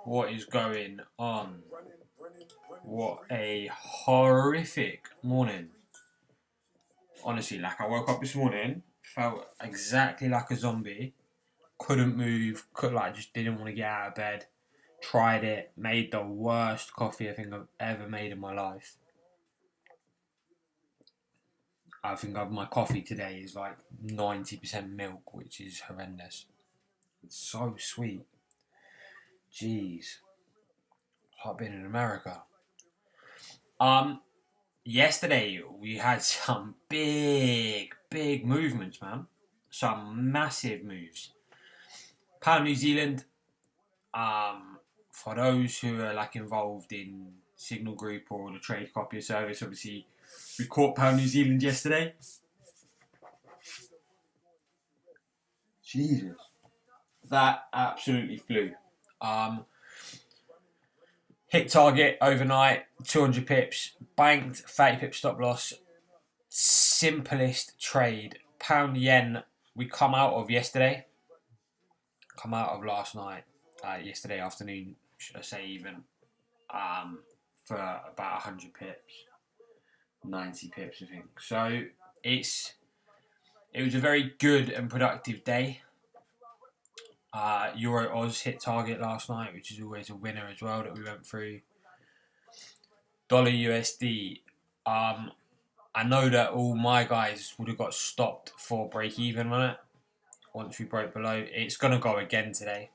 What is going on? What a horrific morning. Honestly, like I woke up this morning, felt exactly like a zombie, couldn't move, just didn't want to get out of bed. Tried it, made the worst coffee I think I've ever made in my life. I think my coffee today is like 90% milk, which is horrendous. It's so sweet. Jeez. I've been in America. Yesterday we had some big movements, man. Some massive moves. Pound New Zealand. For those who are like involved in Signal Group or the Trade Copier Service, obviously we caught Pound New Zealand yesterday. Jesus, that absolutely flew. Hit target overnight, 200 pips, banked 30 pip stop loss. Simplest trade. Pound yen we come out of last night, yesterday afternoon, should I say even, for about 100 pips, 90 pips I think. So it was a very good and productive day. Euro Oz hit target last night, which is always a winner as well that we went through. Dollar USD. I know that all my guys would have got stopped for break even on it once we broke below. It's going to go again today.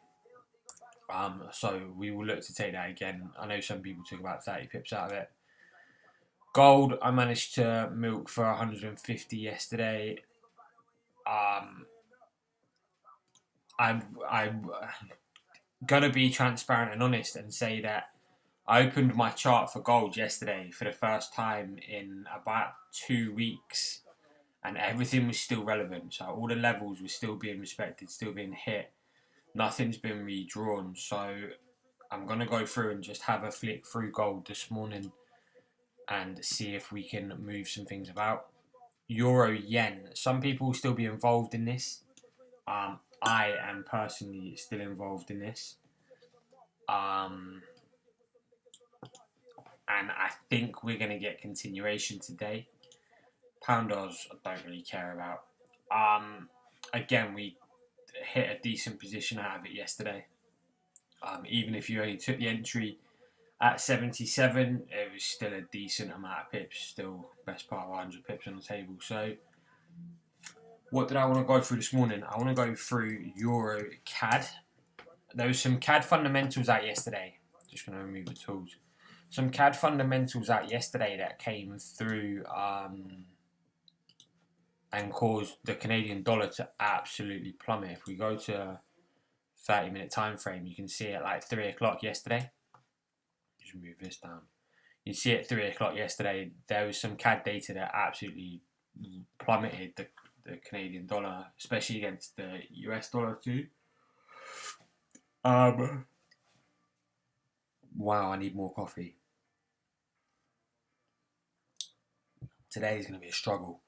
So we will look to take that again. I know some people took about 30 pips out of it. Gold, I managed to milk for 150 yesterday. I'm gonna be transparent and honest and say that I opened my chart for gold yesterday for the first time in about 2 weeks, and everything was still relevant. So all the levels were still being respected, still being hit. Nothing's been redrawn. So I'm gonna go through and just have a flick through gold this morning and see if we can move some things about. Euro yen. Some people will still be involved in this. I am personally still involved in this. And I think we're going to get continuation today. Pound Oz, I don't really care about. Again, we hit a decent position out of it yesterday. Even if you only took the entry at 77, it was still a decent amount of pips. Still best part of 100 pips on the table. So what did I want to go through this morning? I want to go through Euro CAD. There was some CAD fundamentals out yesterday. Just going to remove the tools. Some CAD fundamentals out yesterday that came through and caused the Canadian dollar to absolutely plummet. If we go to a 30-minute time frame, you can see it like 3 o'clock yesterday. Just move this down. You see at 3 o'clock yesterday, there was some CAD data that absolutely plummeted the Canadian dollar, especially against the US dollar too. Wow, I need more coffee. Today is going to be a struggle.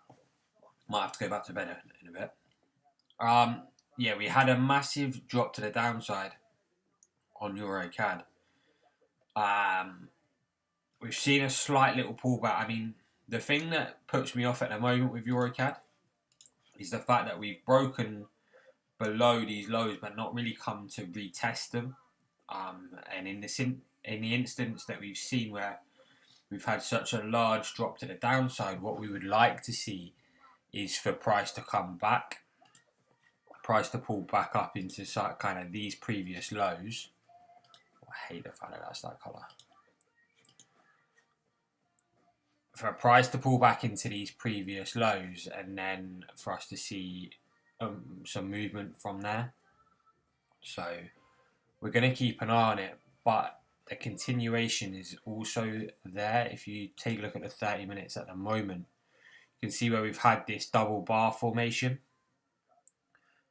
Might have to go back to bed in a bit. Yeah, we had a massive drop to the downside on Euro CAD. We've seen a slight little pullback. I mean, the thing that puts me off at the moment with Euro CAD is the fact that we've broken below these lows but not really come to retest them. And in the instance that we've seen where we've had such a large drop to the downside, what we would like to see is for price to come back, price to pull back up into kind of these previous lows. I hate the fact that that's that colour. for a price to pull back into these previous lows, and then for us to see some movement from there. So we're going to keep an eye on it, but the continuation is also there. If you take a look at the 30 minutes at the moment, you can see where we've had this double bar formation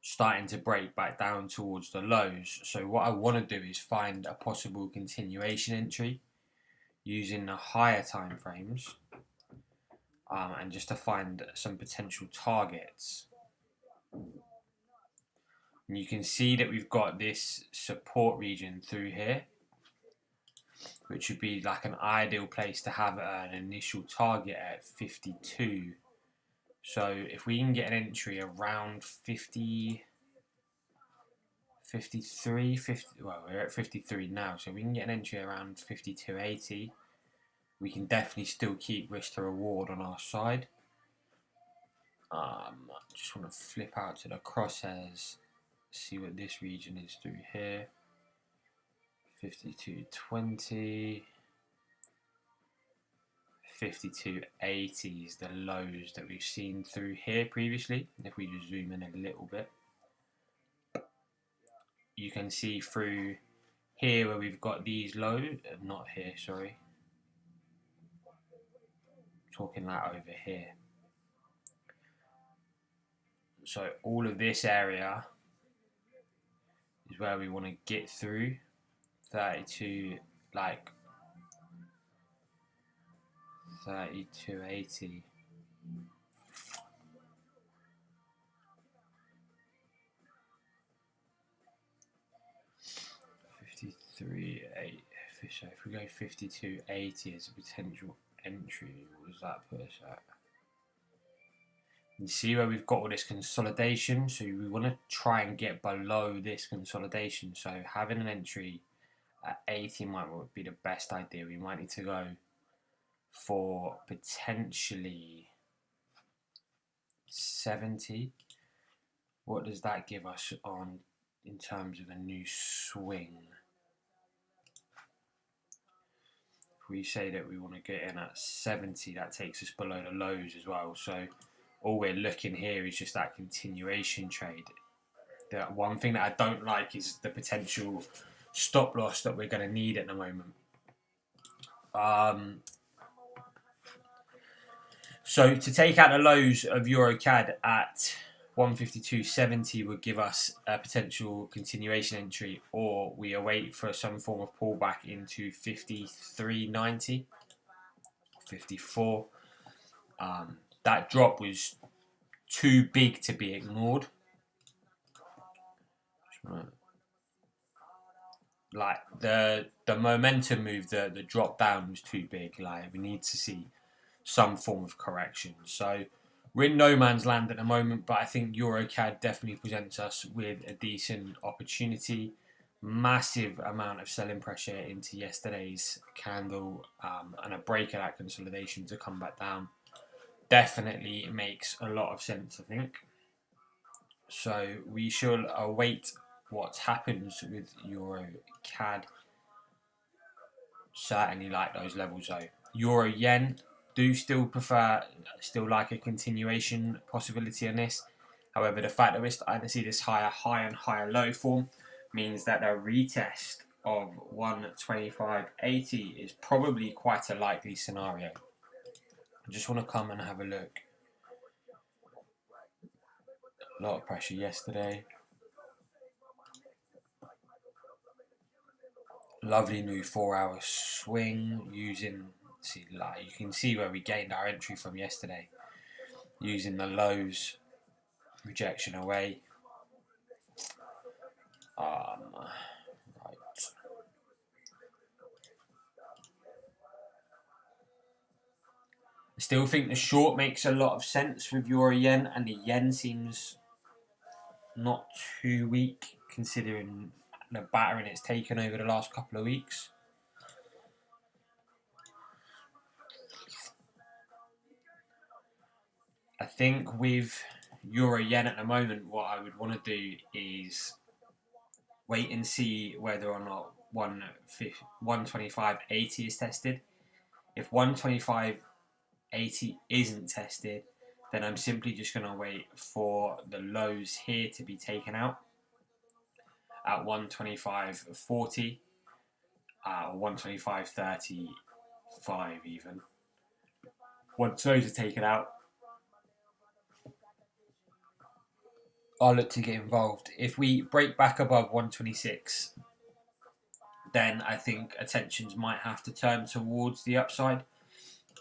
starting to break back down towards the lows. So what I want to do is find a possible continuation entry using the higher time frames, and just to find some potential targets. And you can see that we've got this support region through here, which would be like an ideal place to have an initial target at 52. So if we can get an entry around 50, 53, 50, well, we're at 53 now, so we can get an entry around 52.80. We can definitely still keep risk to reward on our side. Just want to flip out to the crosshairs, see what this region is through here. 52.20, 52.80 is the lows that we've seen through here previously. If we just zoom in a little bit, you can see through here where we've got these lows, not here, sorry, talking that over here. So all of this area is where we want to get through. 32, like 32.80. So if we go 52.80 as a potential entry, what does that put us at? You see where we've got all this consolidation, so we want to try and get below this consolidation. So having an entry at 80 might be the best idea. We might need to go for potentially 70. What does that give us on in terms of a new swing? If we say that we want to get in at 70, that takes us below the lows as well. So all we're looking here is just that continuation trade. The one thing that I don't like is the potential stop loss that we're going to need at the moment. So to take out the lows of EuroCAD at 152.70 would give us a potential continuation entry, or we await for some form of pullback into 53.90, 54. That drop was too big to be ignored. Like the momentum move, the drop down was too big. Like we need to see some form of correction. So we're in no man's land at the moment, but I think EuroCAD definitely presents us with a decent opportunity. Massive amount of selling pressure into yesterday's candle, and a break of that consolidation to come back down. Definitely makes a lot of sense, I think. So we shall await what happens with EuroCAD. Certainly like those levels though. Euro Yen, do still like a continuation possibility on this. However, the fact that we're starting to see this higher high and higher low form means that a retest of 125.80 is probably quite a likely scenario. I just want to come and have a look. A lot of pressure yesterday. Lovely new 4-hour swing using, you can see where we gained our entry from yesterday, using the lows, rejection away. Right. I still think the short makes a lot of sense with Euro Yen, and the Yen seems not too weak considering the battering it's taken over the last couple of weeks. I think with Euro Yen at the moment, what I would want to do is wait and see whether or not 125.80 is tested. If 125 127.80 isn't tested, then I'm simply just going to wait for the lows here to be taken out at 125.40 or 125.35 even. Once those are taken out, I'll look to get involved. If we break back above 126, then I think attentions might have to turn towards the upside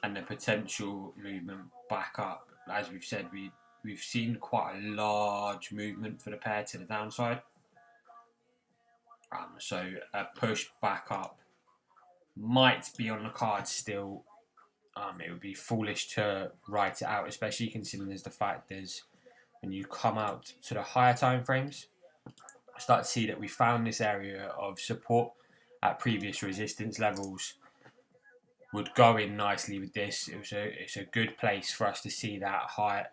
and the potential movement back up. As we've said, we've seen quite a large movement for the pair to the downside. So a push back up might be on the cards still. It would be foolish to write it out, especially considering there's the fact when you come out to the higher time frames, start to see that we found this area of support at previous resistance levels would go in nicely with this. It's a good place for us to see that higher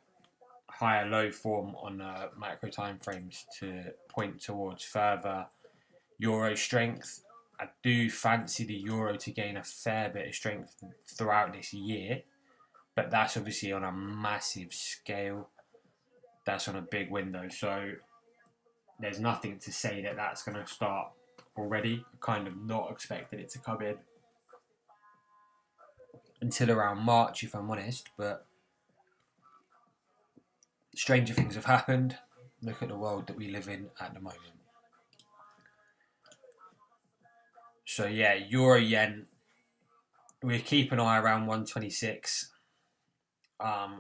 low form on the macro time frames to point towards further euro strength. I do fancy the euro to gain a fair bit of strength throughout this year, but that's obviously on a massive scale. That's on a big window, so there's nothing to say that that's going to start already. Kind of not expected it to come in until around March, if I'm honest, but stranger things have happened. Look at the world that we live in at the moment. So yeah, euro yen, we'll keep an eye around 126.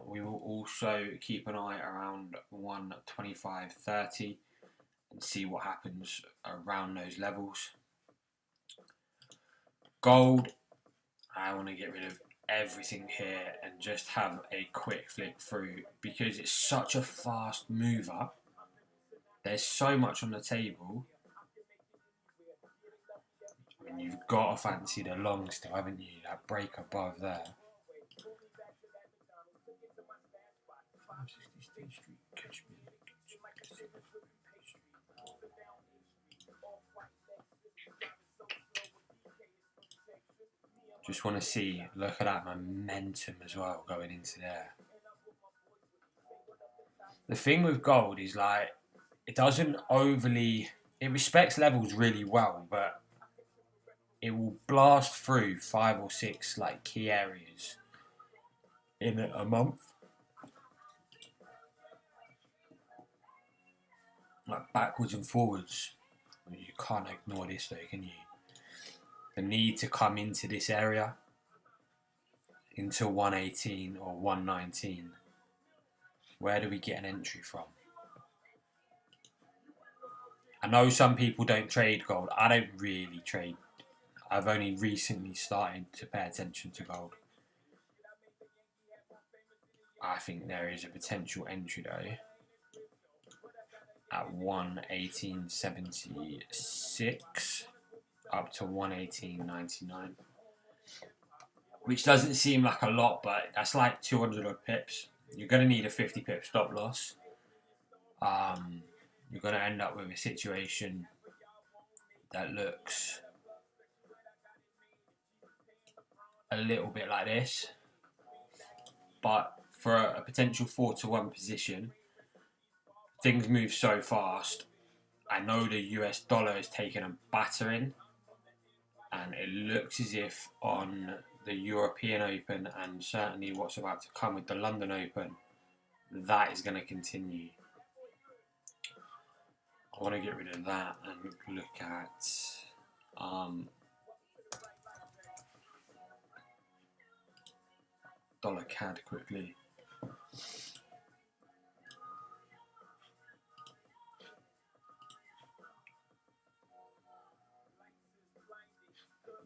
We will also keep an eye around 125.30 and see what happens around those levels. Gold, I want to get rid of everything here and just have a quick flick through because it's such a fast mover. There's so much on the table. I mean, you've got to fancy the long still, haven't you? That break above there. Just want to see, look at that momentum as well going into there. The thing with gold is like, it doesn't overly, it respects levels really well, but it will blast through 5 or 6 like key areas in a month. Like backwards and forwards. You can't ignore this though, can you? The need to come into this area, into 118 or 119. Where do we get an entry from? I know some people don't trade gold. I don't really trade. I've only recently started to pay attention to gold. I think there is a potential entry though at 118.76 up to 118.99, which doesn't seem like a lot, but that's like 200 odd pips. You're going to need a 50 pip stop loss. You're going to end up with a situation that looks a little bit like this, but for a potential 4-to-1 position, things move so fast. I know the US dollar is taking a battering, and it looks as if on the European Open and certainly what's about to come with the London Open, that is going to continue. I want to get rid of that and look at dollar CAD quickly.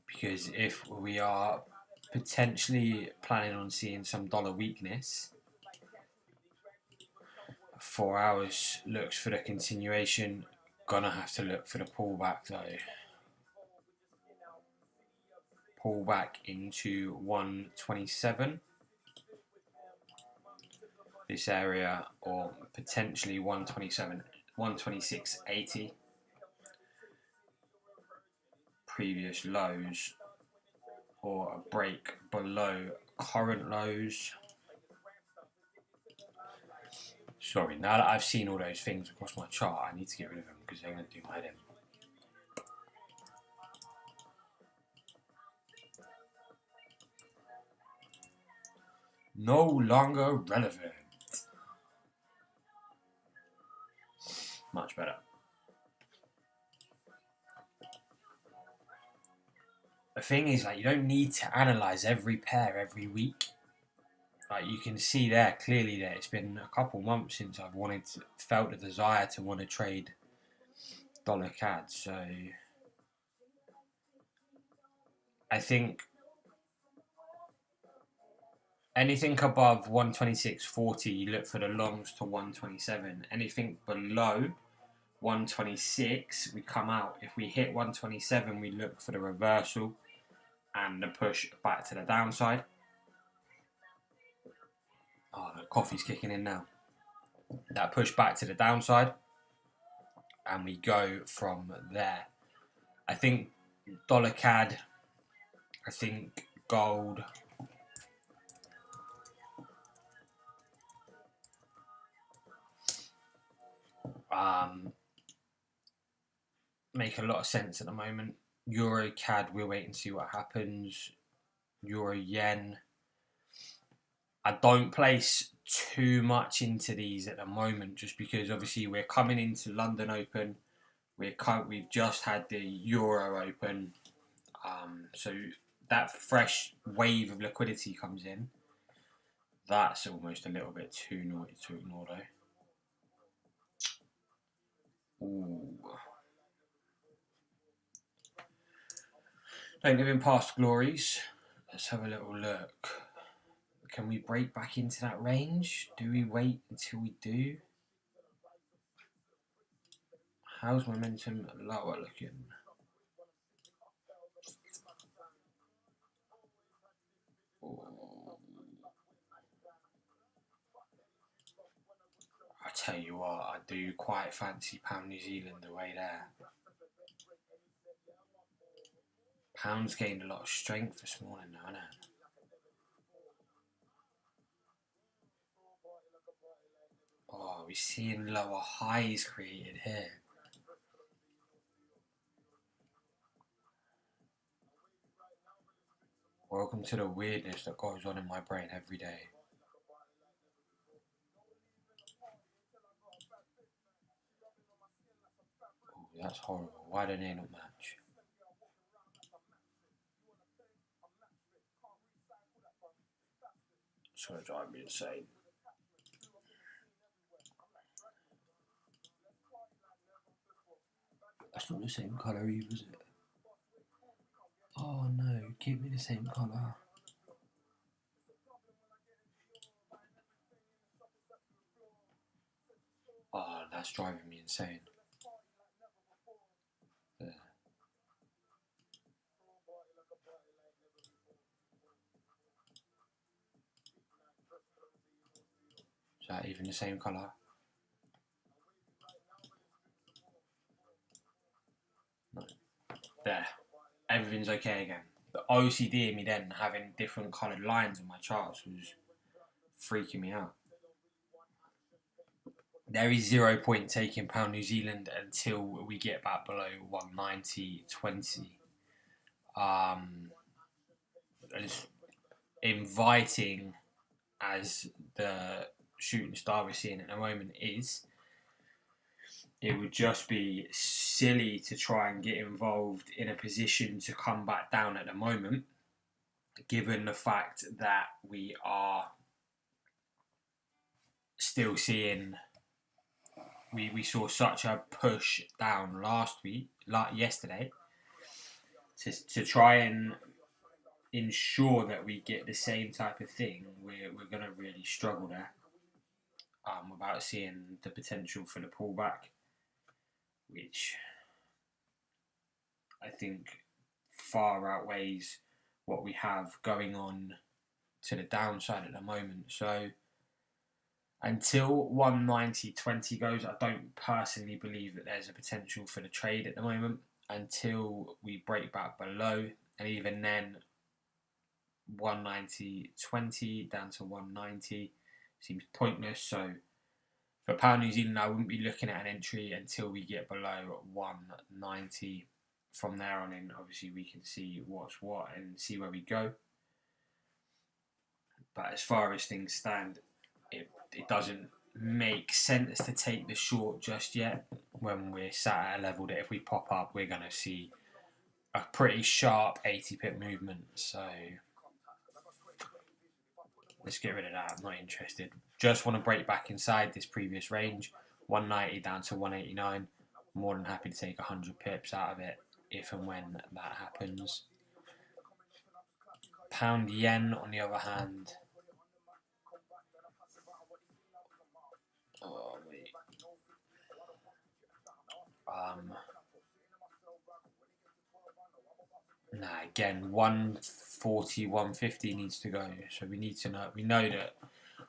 Because if we are potentially planning on seeing some dollar weakness, 4 hours looks for the continuation. Gonna have to look for the pullback though. Pullback into 127. This area, or potentially 127, 126.80. Previous lows or a break below current lows. Sorry, now that I've seen all those things across my chart, I need to get rid of them because they're going to do my head in. No longer relevant. Much better. The thing is, like, you don't need to analyze every pair every week. Like, you can see there clearly that it's been a couple months since I've felt the desire to want to trade dollar CAD. So I think anything above 126.40, you look for the longs to 127. Anything below 126, we come out. If we hit 127, we look for the reversal and the push back to the downside. Oh, the coffee's kicking in now. That push back to the downside, and we go from there. I think dollar CAD, I think gold, make a lot of sense at the moment. Euro CAD, we'll wait and see what happens. Euro yen, I don't place too much into these at the moment, just because obviously we're coming into London Open. We've just had the Euro Open, so that fresh wave of liquidity comes in. That's almost a little bit too naughty to ignore, though. Ooh. Don't live in past glories. Let's have a little look. Can we break back into that range? Do we wait until we do? How's momentum lower looking? I tell you what, I do quite fancy Pound New Zealand away there. Pound's gained a lot of strength this morning now, hasn't it? Oh, we're seeing lower highs created here. Welcome to the weirdness that goes on in my brain every day. Oh, that's horrible. Why don't they not match? It's going to drive me insane. That's not the same colour either, is it? Oh no, give me the same colour. Oh, that's driving me insane. There. Is that even the same colour? No. There. Everything's okay again. The OCD in me then having different coloured lines on my charts was freaking me out. There is 0 point taking Pound New Zealand until we get back below 190.20. As inviting as the shooting star we're seeing at the moment is, it would just be silly to try and get involved in a position to come back down at the moment, given the fact that we are still seeing, we saw such a push down yesterday, to try and ensure that we get the same type of thing. We're going to really struggle there, without seeing the potential for the pullback, which I think far outweighs what we have going on to the downside at the moment. So until 190.20 goes, I don't personally believe that there's a potential for the trade at the moment, until we break back below. And even then, 190.20 down to 190 seems pointless. So for pound New Zealand, I wouldn't be looking at an entry until we get below 190. From there on in, obviously we can see what's what and see where we go. But as far as things stand, it doesn't make sense to take the short just yet when we're sat at a level that if we pop up, we're going to see a pretty sharp 80 pip movement. So let's get rid of that. I'm not interested. Just want to break back inside this previous range, 190 down to 189. More than happy to take 100 pips out of it if and when that happens. Pound yen, on the other hand, again, 140, 150 needs to go. So we need to know. We know that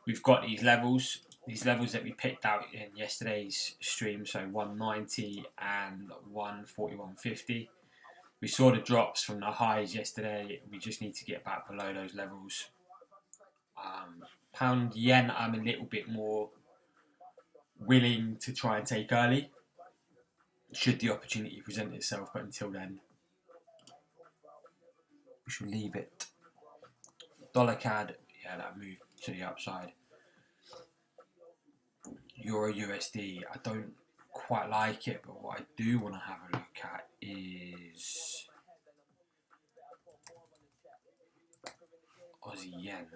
we've got these levels that we picked out in yesterday's stream. So 190 and 140, 150. We saw the drops from the highs yesterday. We just need to get back below those levels. Pound yen, I'm a little bit more willing to try and take early should the opportunity present itself, but until then we should leave it. Dollar CAD, yeah, that moved to the upside. Euro USD, I don't quite like it, but what I do want to have a look at is Aussie yen.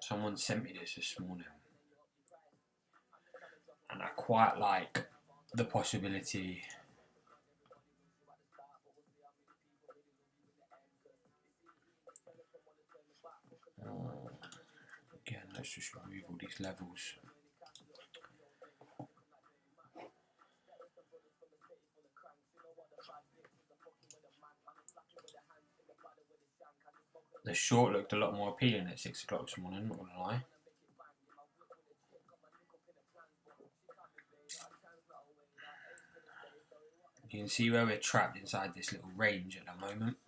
Someone sent me this morning, and I quite like the possibility again, let's just remove all these levels. The short looked a lot more appealing at 6 o'clock this morning, not gonna lie. You can see where we're trapped inside this little range at the moment.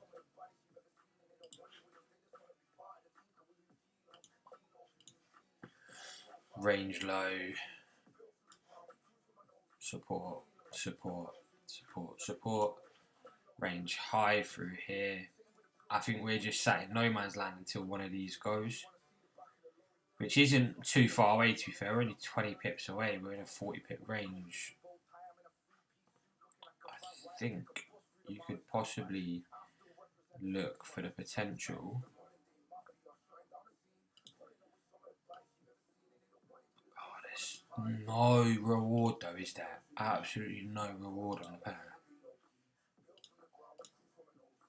Range low, support, support, support, support. Range high through here. I think we're just sat in no man's land until one of these goes, which isn't too far away to be fair. We're only 20 pips away. We're in a 40 pip range. I think you could possibly look for the potential. Oh, there's no reward though, is there? Absolutely no reward on the pair.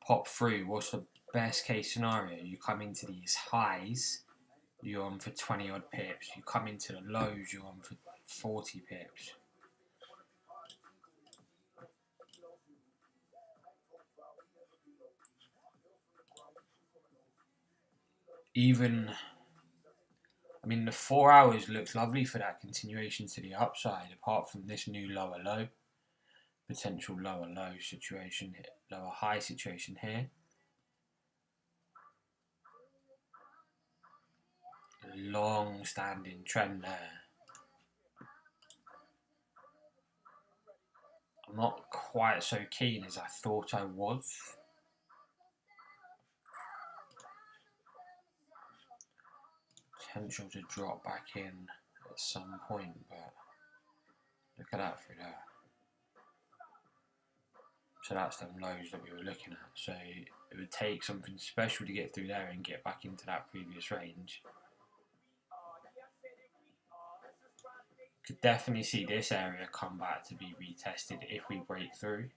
Pop through. What's the best case scenario? You come into these highs, you're on for 20 odd pips. You come into the lows, you're on for 40 pips. Even, I mean, the 4 hours looks lovely for that continuation to the upside, apart from this new lower low. Potential lower low situation, lower high situation here. Long standing trend there. I'm not quite so keen as I thought I was. Potential to drop back in at some point, but look at that through there. So that's them lows that we were looking at. So it would take something special to get through there and get back into that previous range. Could definitely see this area come back to be retested if we break through.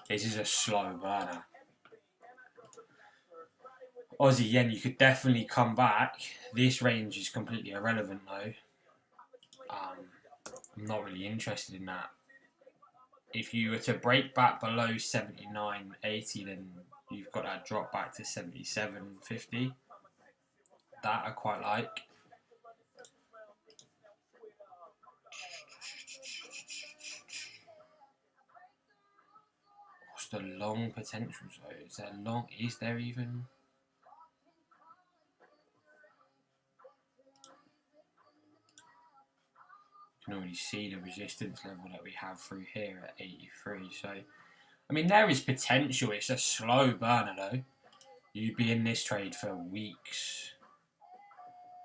This is a slow burner. Aussie yen, you could definitely come back. This range is completely irrelevant though. I'm not really interested in that. If you were to break back below 79.80, then you've got that drop back to 77.50. That I quite like. What's the long potential? So is there long? Is there even? You can already see the resistance level that we have through here at 83. So I mean, there is potential. It's a slow burner though. You'd be in this trade for weeks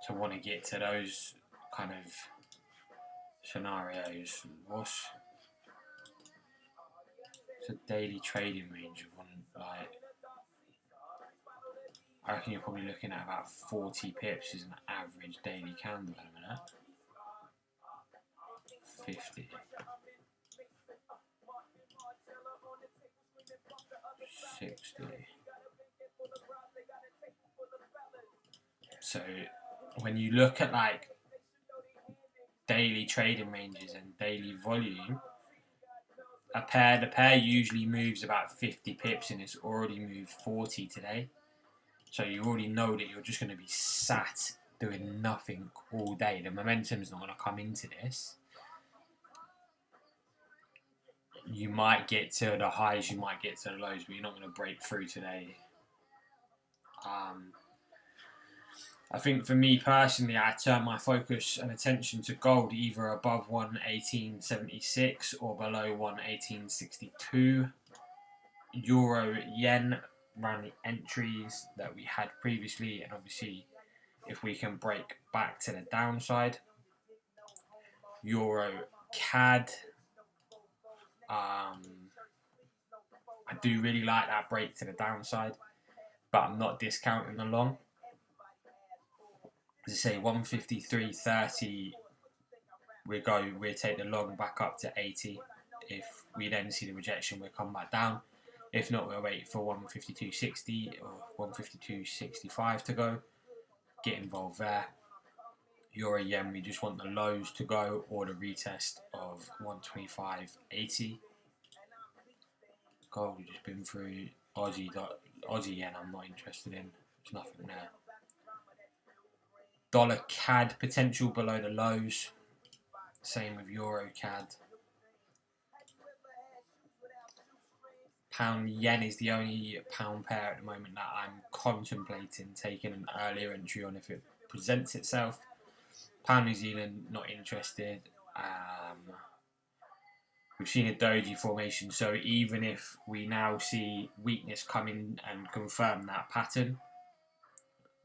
to want to get to those kind of scenarios. What's a daily trading range of one, like, I reckon you're probably looking at about 40 pips as an average daily candle at a minute. 50. 60. So when you look at like daily trading ranges and daily volume, the pair usually moves about 50 pips and it's already moved 40 today. So you already know that you're just going to be sat doing nothing all day. The momentum's not going to come into this. You might get to the highs, you might get to the lows, but you're not going to break through today. I think for me personally, I turn my focus and attention to gold either above 118.76 or below 118.62. Euro, yen, around the entries that we had previously, and obviously if we can break back to the downside. Euro, CAD. I do really like that break to the downside, but I'm not discounting the long. As I say, 153.30, we take the long back up to 80. If we then see the rejection, we'll come back down. If not, we'll wait for 152.60 or 152.65 to go. Get involved there. Euro yen, we just want the lows to go or the retest of 125.80. Gold, we've just been through. Aussie yen, I'm not interested in. There's nothing there. Dollar CAD, potential below the lows. Same with Euro CAD. Pound yen is the only pound pair at the moment that I'm contemplating taking an earlier entry on if it presents itself. Pound New Zealand, not interested. We've seen a doji formation, so even if we now see weakness come in and confirm that pattern,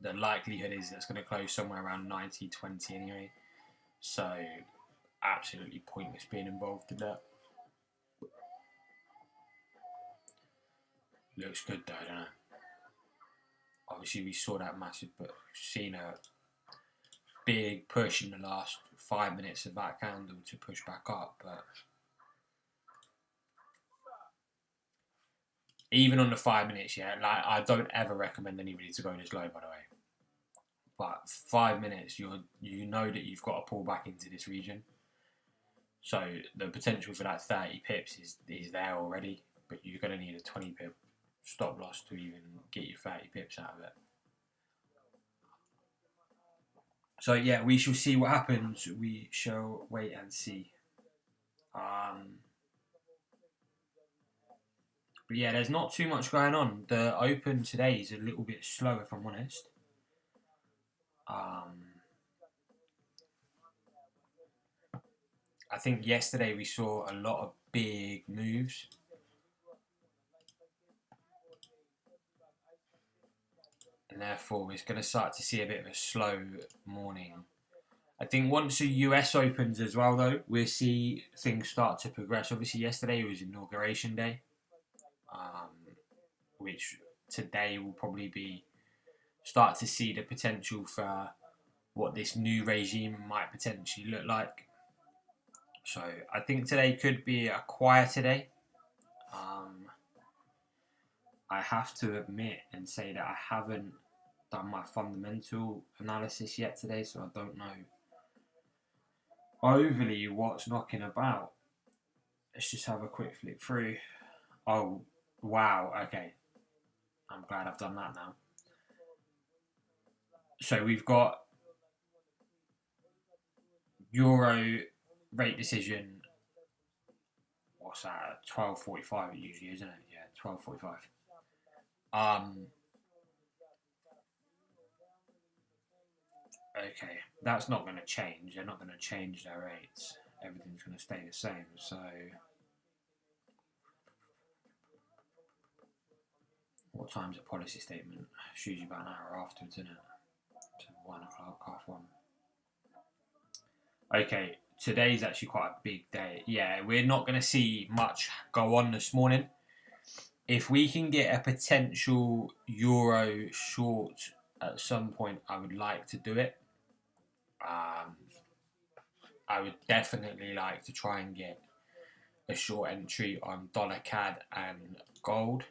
the likelihood is that's going to close somewhere around 90.20 anyway. So absolutely pointless being involved in that. Looks good though, don't it? Obviously we saw that massive, but we've seen a big push in the last 5 minutes of that candle to push back up, but even on the 5 minutes, yeah, like I don't ever recommend anybody to go this low, by the way. But 5 minutes, you know that you've got to pull back into this region. So the potential for that 30 pips is there already, but you're going to need a 20 pip stop loss to even get your 30 pips out of it. So yeah, we shall see what happens. We shall wait and see. But yeah, there's not too much going on. The open today is a little bit slow, if I'm honest. I think yesterday we saw a lot of big moves. And therefore, we're going to start to see a bit of a slow morning. I think once the US opens as well, though, we'll see things start to progress. Obviously, yesterday was Inauguration Day, which today will probably be start to see the potential for what this new regime might potentially look like. So I think today could be a quieter day. I have to admit and say that I haven't done my fundamental analysis yet today, so I don't know overly what's knocking about. Let's just have a quick flick through. Oh, wow, okay. I'm glad I've done that now. So we've got Euro rate decision. What's that? 12.45 it usually, isn't it? Yeah, 12.45. Okay, that's not going to change. They're not going to change their rates. Everything's going to stay the same. So, what time's a policy statement? It's usually about an hour afterwards, isn't it? So 1 o'clock, 1:30. Okay, today's actually quite a big day. Yeah, we're not going to see much go on this morning. If we can get a potential euro short at some point, I would like to do it. I would definitely like to try and get a short entry on dollar CAD and gold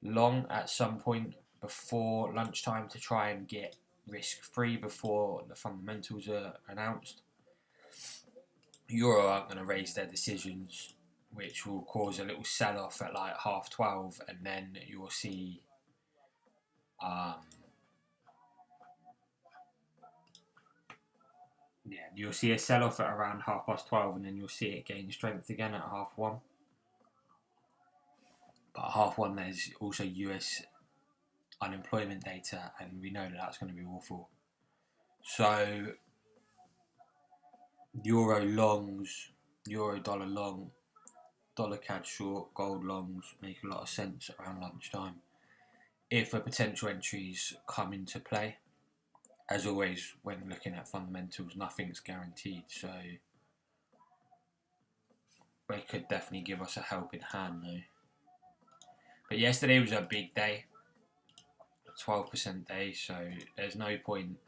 long at some point before lunchtime to try and get risk free before the fundamentals are announced. Euro aren't going to raise their decisions, which will cause a little sell off at like 12:30, and then you'll see you'll see a sell off at around 12:30, and then you'll see it gain strength again at 1:30. But at 1:30 there's also US unemployment data, and we know that that's going to be awful. So euro longs, euro dollar long, dollar CAD short, gold longs make a lot of sense around lunchtime if the potential entries come into play. As always, when looking at fundamentals, nothing's guaranteed, so they could definitely give us a helping hand though. But yesterday was a big day, a 12% day, so there's no point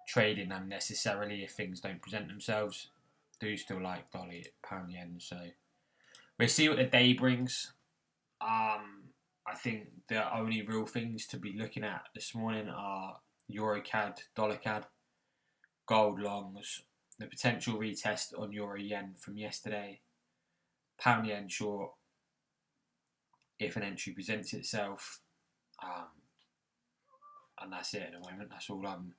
trading unnecessarily if things don't present themselves. Do still like dollar, pound, yen, so we'll see what the day brings. I think the only real things to be looking at this morning are Euro CAD, dollar CAD, gold longs, the potential retest on Euro yen from yesterday, pound yen short if an entry presents itself, and that's it at the moment. That's all I'm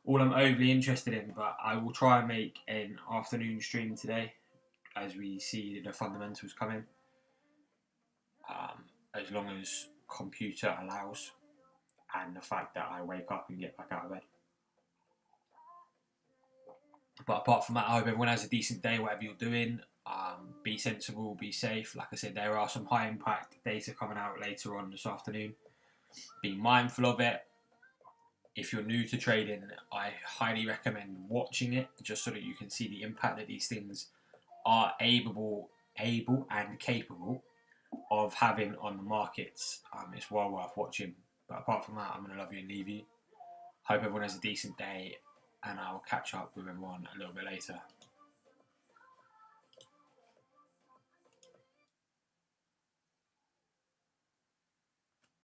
overly interested in. But I will try and make an afternoon stream today as we see the fundamentals come in, as long as computer allows and the fact that I wake up and get back out of bed. But apart from that, I hope everyone has a decent day, whatever you're doing. Be sensible, be safe. Like I said, there are some high impact data coming out later on this afternoon. Be mindful of it. If you're new to trading, I highly recommend watching it just so that you can see the impact that these things are able and capable of having on the markets. It's well worth watching. But apart from that, I'm going to love you and leave you. Hope everyone has a decent day, and I'll catch up with everyone a little bit later.